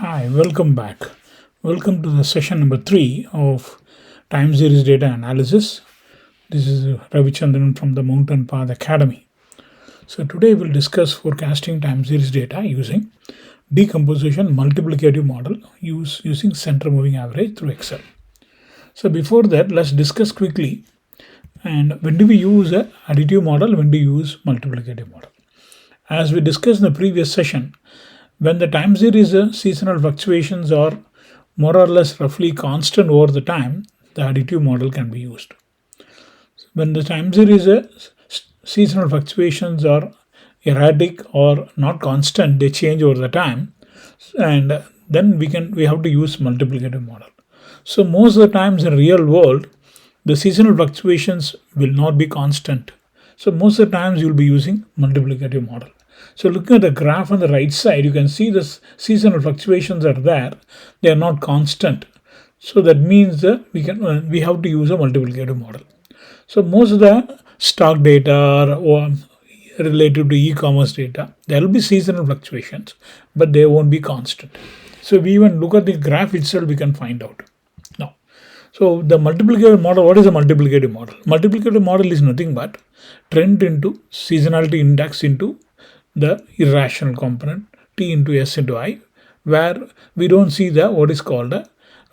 Hi, welcome back. Welcome to the session number 3 of time series data analysis. This is Ravichandran from the Mountain Path Academy. So today we'll discuss forecasting time series data using decomposition multiplicative model using center moving average through Excel. So before that, let's discuss quickly and when do we use a additive model, when do you use multiplicative model. As we discussed in the previous session, when the time series seasonal fluctuations are more or less roughly constant over the time, the additive model can be used. When the time series seasonal fluctuations are erratic or not constant, they change over the time, and then we have to use multiplicative model. So most of the times in real world, the seasonal fluctuations will not be constant. So most of the times you'll be using multiplicative model. So looking at the graph on the right side, you can see the seasonal fluctuations are there. They are not constant. So that means we have to use a multiplicative model. So most of the stock data or related to e-commerce data, there will be seasonal fluctuations, but they won't be constant. So we even look at the graph itself, we can find out. Now, so the multiplicative model, what is a multiplicative model? Multiplicative model is nothing but trend into seasonality index into the irrational component t into s into I, where we don't see the what is called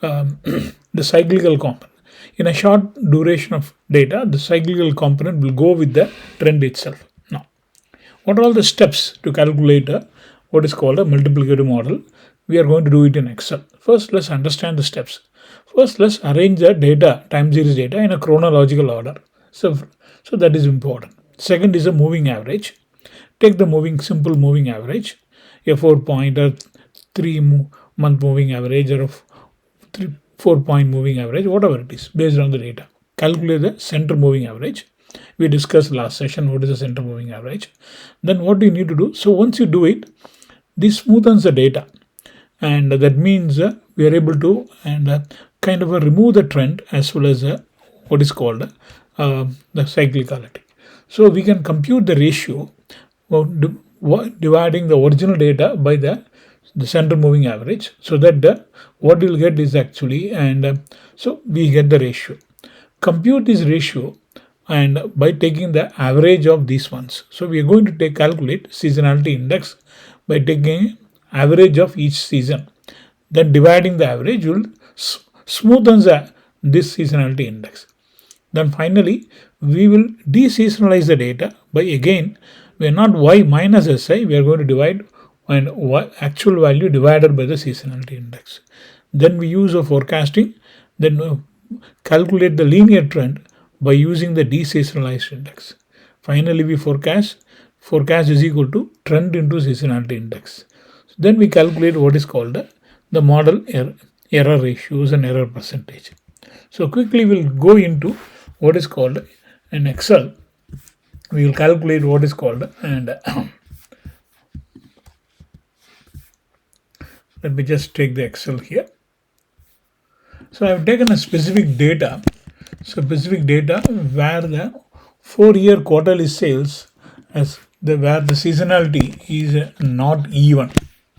the cyclical component. In a short duration of data, the cyclical component will go with the trend itself. Now, what are all the steps to calculate what is called a multiplicative model? We are going to do it in Excel. First, let's understand the steps. First, let's arrange the data, time series data, in a chronological order. So that is important. Second is a moving average. Take the simple moving average, a 4-point or 3-month moving average or a 4-point moving average, whatever it is, based on the data. Calculate the center moving average. We discussed last session what is the center moving average. Then what do you need to do? So once you do it, this smoothens the data, and that means we are able to kind of remove the trend as well as what is called the cyclicality. So we can compute the ratio dividing the original data by the center moving average, so that what you'll get is actually, so we get the ratio. Compute this ratio and by taking the average of these ones. So we are going to calculate seasonality index by taking average of each season. Then dividing the average will smoothen this seasonality index. Then finally, we will deseasonalize the data by, again, we are not y minus si, we are going to divide and actual value divided by the seasonality index. Then we use a forecasting, then calculate the linear trend by using the deseasonalized index. Finally, we forecast is equal to trend into seasonality index. So then we calculate what is called the model error ratios and error percentage. So quickly we'll go into what is called in Excel. We will calculate what is called, and let me just take the Excel here. So I have taken a specific data. So specific data where the 4-year quarterly sales where the seasonality is not even.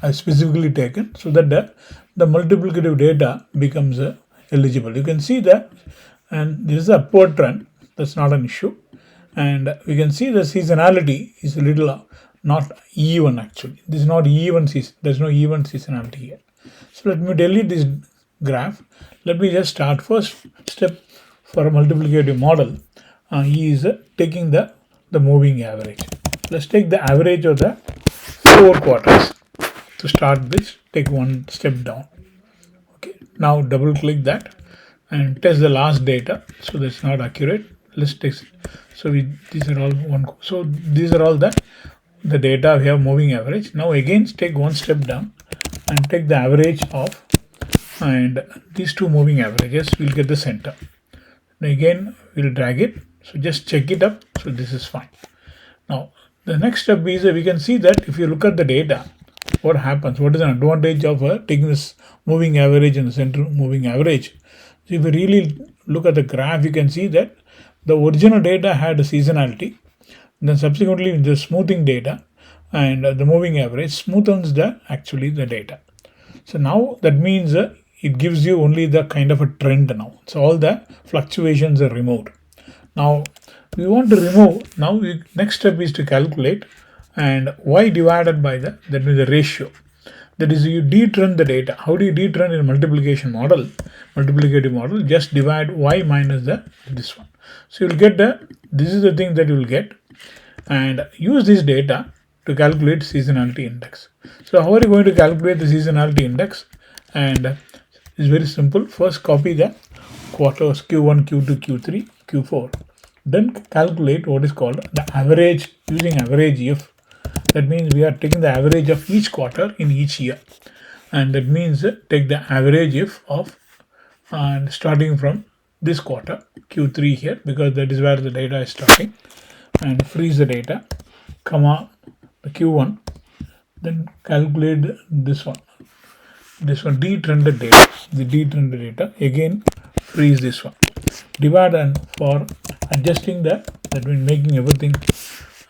I specifically taken so that the multiplicative data becomes eligible. You can see that, and this is a upward trend. That's not an issue. And we can see the seasonality is a little not even actually. This is not even season. There's no even seasonality here. So let me delete this graph. Let me just start. First step for a multiplicative model is taking the moving average. Let's take the average of the 4 quarters. To start this, take one step down. Okay. Now double click that and test the last data. So that's not accurate. Let's test. So these are all one. So these are all the data we have moving average. Now again take one step down and take the average of, and these two moving averages will get the center. And again we'll drag it. So just check it up. So this is fine. Now the next step is we can see that if you look at the data, what happens? What is an advantage of taking this moving average and the center moving average? So if you really look at the graph, you can see that the original data had a seasonality. Then subsequently the smoothing data and the moving average smoothens the data. So now that means it gives you only the kind of a trend now. So all the fluctuations are removed. Now we want to remove, now next step is to calculate and y divided by that means the ratio. That is, you detrend the data. How do you detrend in multiplication model? Multiplicative model, just divide y minus this one. So you'll get this is the thing that you will get, and use this data to calculate seasonality index. So how are you going to calculate the seasonality index? And it's very simple. First copy the quarters Q1, Q2, Q3, Q4. Then calculate what is called the average using average if. That means we are taking the average of each quarter in each year, and that means take the average if of and starting from this quarter Q3 here, because that is where the data is starting, and freeze the data, comma the Q1, then calculate this one detrended data, the detrended data, again freeze this one, divide, and for adjusting that means making everything.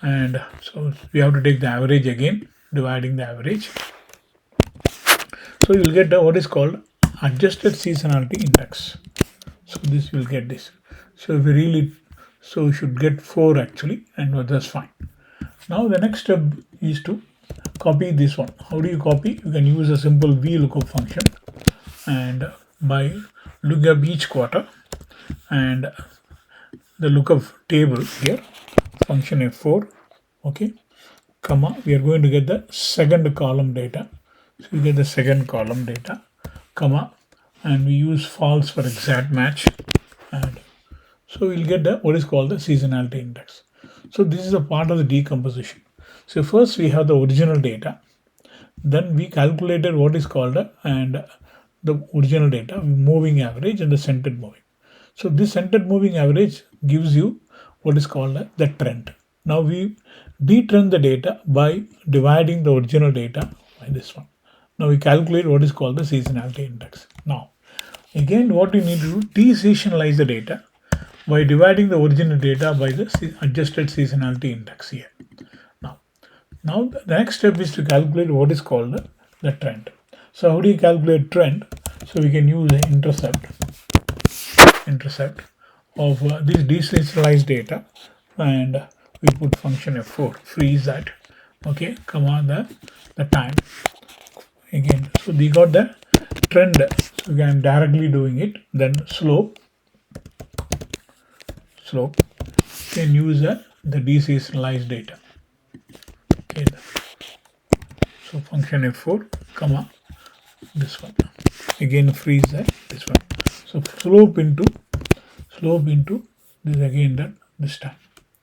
And so we have to take the average again, dividing the average. So you will get what is called adjusted seasonality index. So this will get this. So if we really, so we should get 4 actually, and that's fine. Now the next step is to copy this one. How do you copy? You can use a simple VLOOKUP function, and by looking up each quarter and the lookup table here, function F4, okay, comma, we are going to get the second column data. So you get the second column data, comma, and we use false for exact match, and so we'll get the what is called the seasonality index. So this is a part of the decomposition. So first we have the original data, then we calculated what is called and the original data, moving average and the centered moving. So this centered moving average gives you what is called the trend. Now we detrend the data by dividing the original data by this one. Now we calculate what is called the seasonality index. Now again what we need to do, deseasonalize the data by dividing the original data by the adjusted seasonality index here. Now the next step is to calculate what is called the trend. So how do you calculate trend? So we can use an intercept of this deseasonalized data, and we put function F4, freeze that, okay, comma the time again. So we got the trend, so we can directly doing it. Then slope can use the deseasonalized data. Okay, so function F4, comma this one, again freeze that, this one. So slope into this again this time.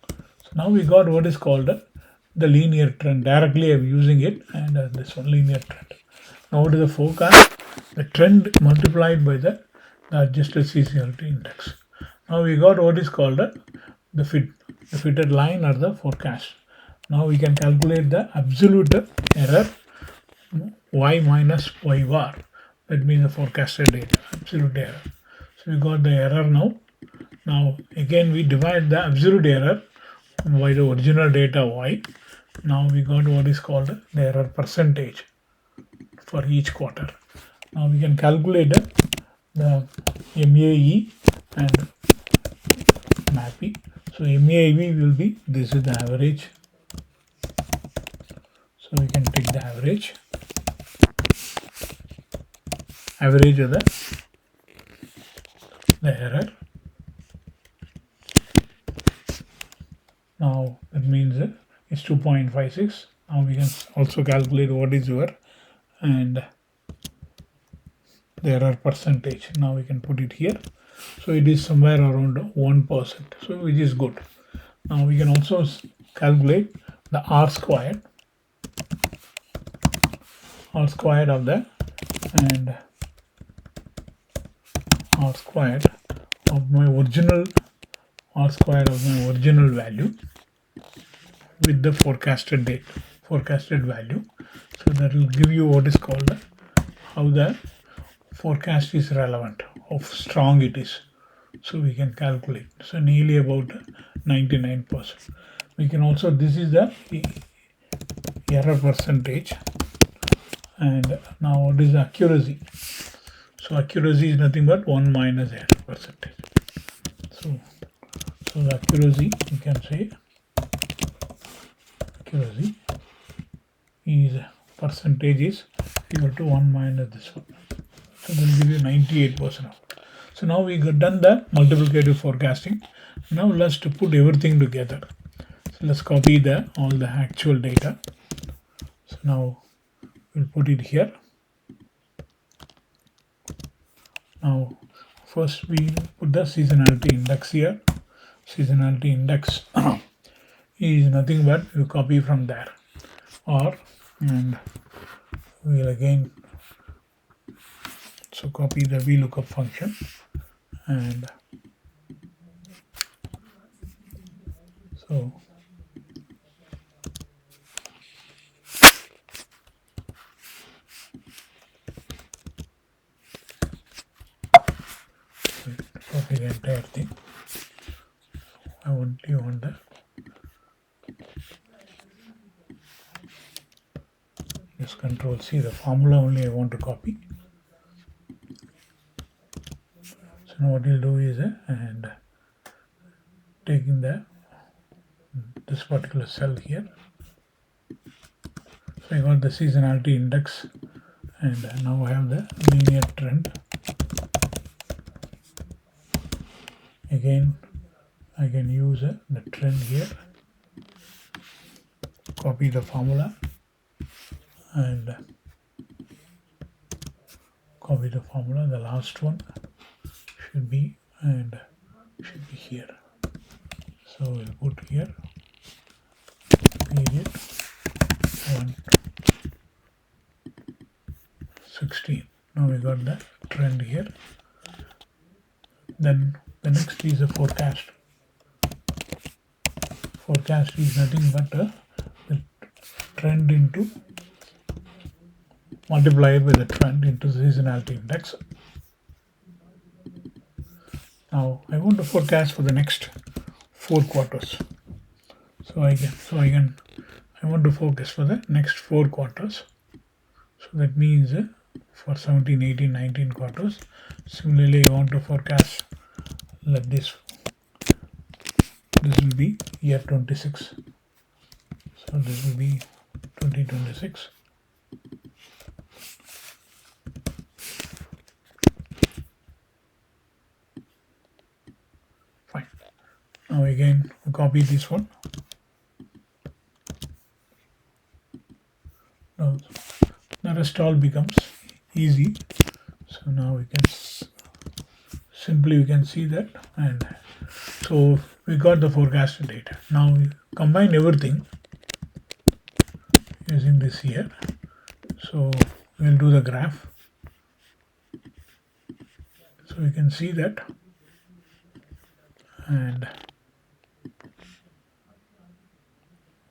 So now we got what is called the linear trend. Directly I'm using it, and this one linear trend. Now what is the forecast? The trend multiplied by the adjusted seasonality index. Now we got what is called the fitted line or the forecast. Now we can calculate the absolute error y minus y bar. That means the forecasted data, absolute error. So we got the error now. Now again we divide the absolute error by the original data y. Now we got what is called the error percentage for each quarter. Now we can calculate the MAE and MAPE. So MAE will be, this is the average. So we can take the average of the error. Now that means it's 2.56. Now we can also calculate what is your and the error percentage. Now we can put it here. So it is somewhere around 1%, so which is good. Now we can also calculate the R squared of the and R squared of my original value with the forecasted value. So that will give you what is called how the forecast is relevant, how strong it is. So we can calculate. So nearly about 99%. We can also, this is the error percentage, And now what is accuracy? So accuracy is nothing but 1 minus error percentage. So the accuracy, you can say accuracy is percentage is equal to 1 minus this one. So that will give you 98%. So now we got done the multiplicative forecasting. Now let's put everything together. So let's copy all the actual data. So now we'll put it here. Now first we put the seasonality index here. Seasonality index is nothing but you copy from there, and we'll again so copy the VLOOKUP function, and so copy the entire thing. I want the just Control C, the formula only I want to copy. So now what we'll do is and taking this particular cell here. So I got the seasonality index, and now I have the linear trend. Again, I can use the trend here, copy the formula, and copy the formula. The last one should be here. So we'll put here period 116. Now we got the trend here. Then the next is a forecast. Forecast is nothing but the trend into multiplied by the trend into the seasonality index. Now I want to forecast for the next 4 quarters. I want to focus for the next 4 quarters. So that means for 17, 18, 19 quarters. Similarly, I want to forecast like this. This will be year 26. So this will be 2026. Fine. Now again, copy this one. Now the rest all becomes easy. So now we can see that, and so we got the forecasted data. Now we combine everything using this here. So we'll do the graph. So we can see that, and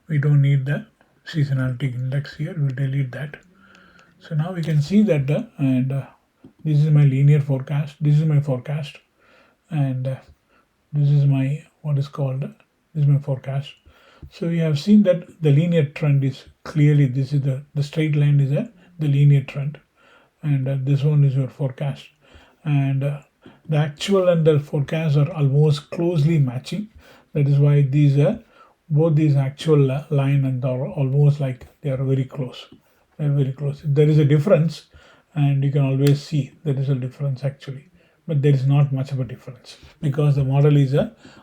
we don't need the seasonality index here. We'll delete that. So now we can see that this is my linear forecast. This is my forecast, and this is my this is my forecast. So we have seen that the linear trend is clearly, this is the straight line is the linear trend, and this one is your forecast, and the actual and the forecast are almost closely matching. That is why these both these actual line and are almost like they are very close. They are very close. There is a difference, and you can always see there is a difference actually, but there is not much of a difference because the model is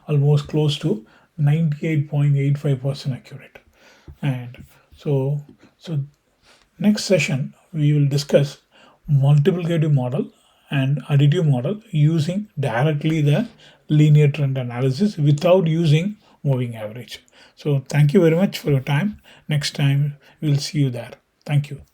almost close to 98.85% accurate. And so next session we will discuss multiplicative model and additive model using directly the linear trend analysis without using moving average. So thank you very much for your time. Next time we will see you there. Thank you.